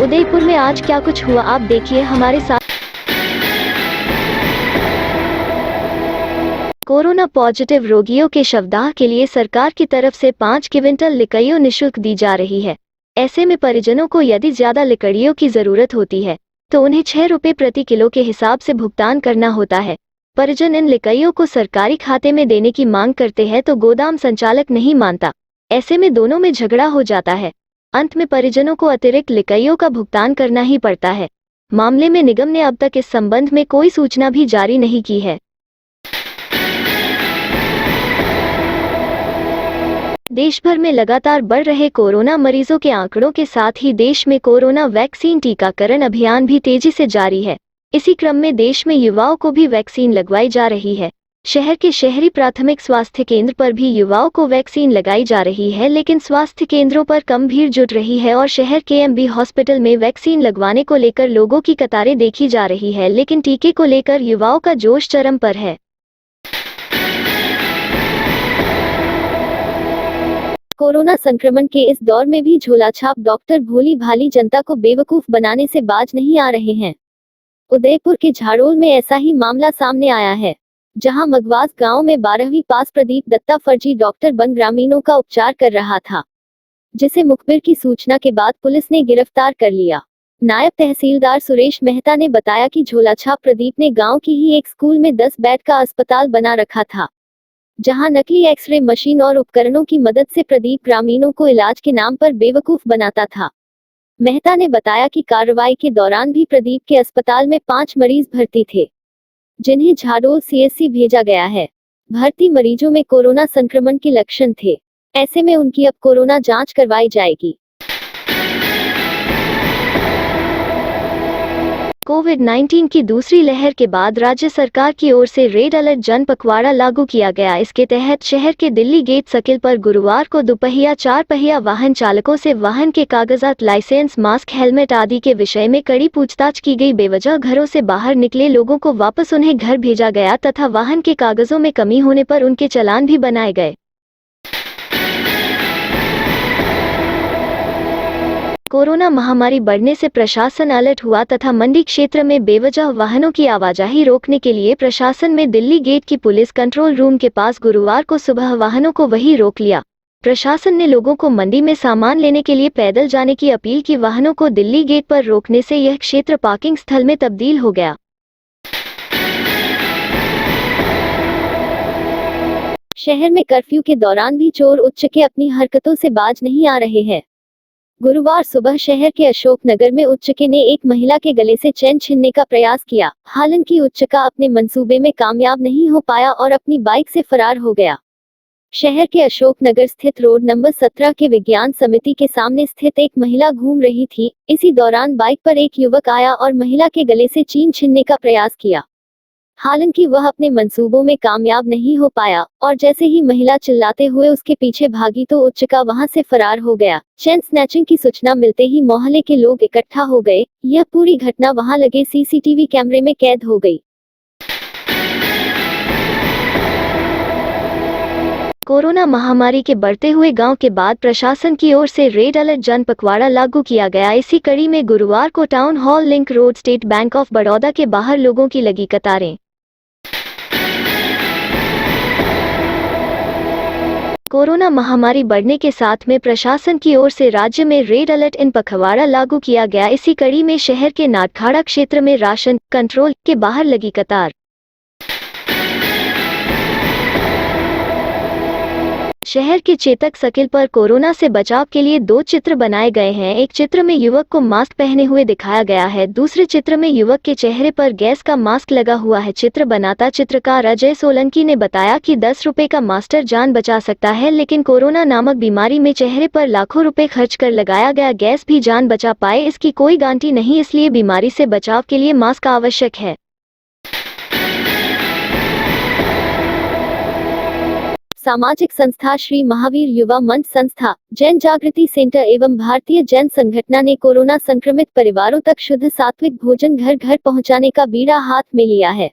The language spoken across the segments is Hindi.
उदयपुर में आज क्या कुछ हुआ आप देखिए हमारे साथ। कोरोना पॉजिटिव रोगियों के शवदाह के लिए सरकार की तरफ से 5 क्विंटल लकड़ियों निःशुल्क दी जा रही है। ऐसे में परिजनों को यदि ज्यादा लकड़ियों की जरूरत होती है तो उन्हें 6 रुपये प्रति किलो के हिसाब से भुगतान करना होता है। परिजन इन लकड़ियों को सरकारी खाते में देने की मांग करते हैं तो गोदाम संचालक नहीं मानता। ऐसे में दोनों में झगड़ा हो जाता है। अंत में परिजनों को अतिरिक्त लकड़ियों का भुगतान करना ही पड़ता है। मामले में निगम ने अब तक इस संबंध में कोई सूचना भी जारी नहीं की है। देश भर में लगातार बढ़ रहे कोरोना मरीजों के आंकड़ों के साथ ही देश में कोरोना वैक्सीन टीकाकरण अभियान भी तेजी से जारी है। इसी क्रम में देश में युवाओं को भी वैक्सीन लगवाई जा रही है। शहर के शहरी प्राथमिक स्वास्थ्य केंद्र पर भी युवाओं को वैक्सीन लगाई जा रही है, लेकिन स्वास्थ्य केंद्रों पर कम भीड़ जुट रही है और शहर के एमबी हॉस्पिटल में वैक्सीन लगवाने को लेकर लोगों की कतारें देखी जा रही है, लेकिन टीके को लेकर युवाओं का जोश चरम पर है। कोरोना संक्रमण के इस दौर में भी झोलाछाप डॉक्टर भोली भाली जनता को बेवकूफ बनाने से बाज नहीं आ रहे हैं। उदयपुर के झाड़ोल में ऐसा ही मामला सामने आया है, जहां मगवास गांव में 12वीं पास प्रदीप दत्ता फर्जी डॉक्टर बन ग्रामीणों का उपचार कर रहा था, जिसे मुखबिर की सूचना के बाद पुलिस ने गिरफ्तार कर लिया। नायब तहसीलदार सुरेश मेहता ने बताया कि झोलाछाप प्रदीप ने गांव की ही एक स्कूल में 10 बेड का अस्पताल बना रखा था, जहां नकली एक्सरे मशीन और उपकरणों की मदद से प्रदीप ग्रामीणों को इलाज के नाम पर बेवकूफ बनाता था। मेहता ने बताया कि कार्रवाई के दौरान भी प्रदीप के अस्पताल में 5 मरीज भर्ती थे, जिन्हें झाड़ोल सीएससी भेजा गया है। भर्ती मरीजों में कोरोना संक्रमण के लक्षण थे। ऐसे में उनकी अब कोरोना जांच करवाई जाएगी। कोविड-19 की दूसरी लहर के बाद राज्य सरकार की ओर से रेड अलर्ट जन पखवाड़ा लागू किया गया। इसके तहत शहर के दिल्ली गेट सर्किल पर गुरुवार को दुपहिया 4 पहिया वाहन चालकों से वाहन के कागजात, लाइसेंस, मास्क, हेलमेट आदि के विषय में कड़ी पूछताछ की गई। बेवजह घरों से बाहर निकले लोगों को वापस उन्हें घर भेजा गया तथा वाहन के कागजों में कमी होने पर उनके चालान भी बनाए गए। कोरोना महामारी बढ़ने से प्रशासन अलर्ट हुआ तथा मंडी क्षेत्र में बेवजह वाहनों की आवाजाही रोकने के लिए प्रशासन में दिल्ली गेट की पुलिस कंट्रोल रूम के पास गुरुवार को सुबह वाहनों को वहीं रोक लिया। प्रशासन ने लोगों को मंडी में सामान लेने के लिए पैदल जाने की अपील की। वाहनों को दिल्ली गेट पर रोकने से यह क्षेत्र पार्किंग स्थल में तब्दील हो गया। शहर में कर्फ्यू के दौरान भी चोर उच्चके अपनी हरकतों से बाज नहीं आ रहे हैं। गुरुवार सुबह शहर के अशोक नगर में उच्चके ने एक महिला के गले से चेन छीनने का प्रयास किया। हालांकि उच्चका अपने मंसूबे में कामयाब नहीं हो पाया और अपनी बाइक से फरार हो गया। शहर के अशोक नगर स्थित रोड नंबर 17 के विज्ञान समिति के सामने स्थित एक महिला घूम रही थी। इसी दौरान बाइक पर एक युवक आया और महिला के गले से चेन छीनने का प्रयास किया। हालांकि वह अपने मंसूबों में कामयाब नहीं हो पाया और जैसे ही महिला चिल्लाते हुए उसके पीछे भागी तो उच्चका वहां से फरार हो गया। चेन स्नैचिंग की सूचना मिलते ही मोहल्ले के लोग इकट्ठा हो गए। यह पूरी घटना वहां लगे सीसीटीवी कैमरे में कैद हो गई। कोरोना महामारी के बढ़ते हुए गांव के बाद प्रशासन की ओर से रेड अलर्ट जन पखवाड़ा लागू किया गया। इसी कड़ी में गुरुवार को town hall link road state bank of Baroda के बाहर लोगों की लगी कतारें। कोरोना महामारी बढ़ने के साथ में प्रशासन की ओर से राज्य में रेड अलर्ट इन पखवाड़ा लागू किया गया। इसी कड़ी में शहर के नाटखाड़ा क्षेत्र में राशन कंट्रोल के बाहर लगी कतार। शहर के चेतक सर्किल पर कोरोना से बचाव के लिए 2 चित्र बनाए गए हैं। एक चित्र में युवक को मास्क पहने हुए दिखाया गया है, दूसरे चित्र में युवक के चेहरे पर गैस का मास्क लगा हुआ है। चित्र बनाता चित्रकार अजय सोलंकी ने बताया कि 10 रुपए का मास्टर जान बचा सकता है, लेकिन कोरोना नामक बीमारी में चेहरे पर लाखों रुपए खर्च कर लगाया गया गैस भी जान बचा पाए, इसकी कोई गारंटी नहीं। इसलिए बीमारी से बचाव के लिए मास्क आवश्यक है। सामाजिक संस्था श्री महावीर युवा मंच संस्था, जैन जागृति सेंटर एवं भारतीय जैन संगठन ने कोरोना संक्रमित परिवारों तक शुद्ध सात्विक भोजन घर घर पहुंचाने का बीड़ा हाथ में लिया है।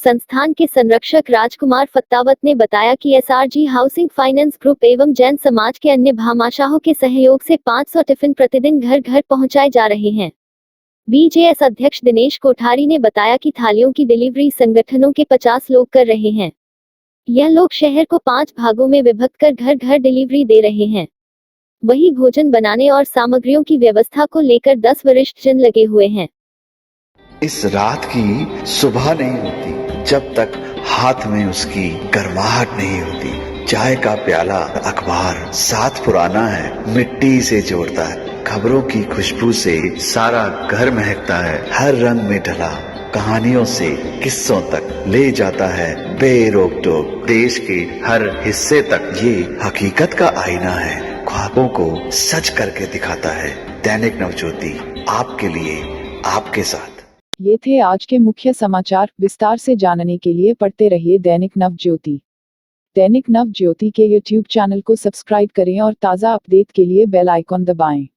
संस्थान के संरक्षक राजकुमार फत्तावत ने बताया कि एसआरजी हाउसिंग फाइनेंस ग्रुप एवं जैन समाज के अन्य भामाशाहों के सहयोग से 500 टिफिन प्रतिदिन घर घर पहुंचाए जा रहे हैं। बीजेएस अध्यक्ष दिनेश कोठारी ने बताया कि थालियों की डिलीवरी संगठनों के 50 लोग कर रहे हैं। यह लोग शहर को 5 भागों में विभक्त कर घर घर डिलीवरी दे रहे हैं। वहीं भोजन बनाने और सामग्रियों की व्यवस्था को लेकर 10 वरिष्ठ जन लगे हुए हैं। इस रात की सुबह नहीं होती जब तक हाथ में उसकी गर्माहट नहीं होती। चाय का प्याला, अखबार साथ पुराना है, मिट्टी से जोड़ता है। खबरों की खुशबू से सारा घर महकता है। हर रंग में ढला कहानियों से किस्सों तक ले जाता है बेरोक टोक। देश के हर हिस्से तक ये हकीकत का आईना है। ख्वाबों को सच करके दिखाता है। दैनिक नवज्योति, आपके लिए, आपके साथ। ये थे आज के मुख्य समाचार। विस्तार से जानने के लिए पढ़ते रहिए दैनिक नवज्योति। दैनिक नवज्योति के YouTube चैनल को सब्सक्राइब करें और ताज़ा अपडेट के लिए बेल आइकॉन दबाएं।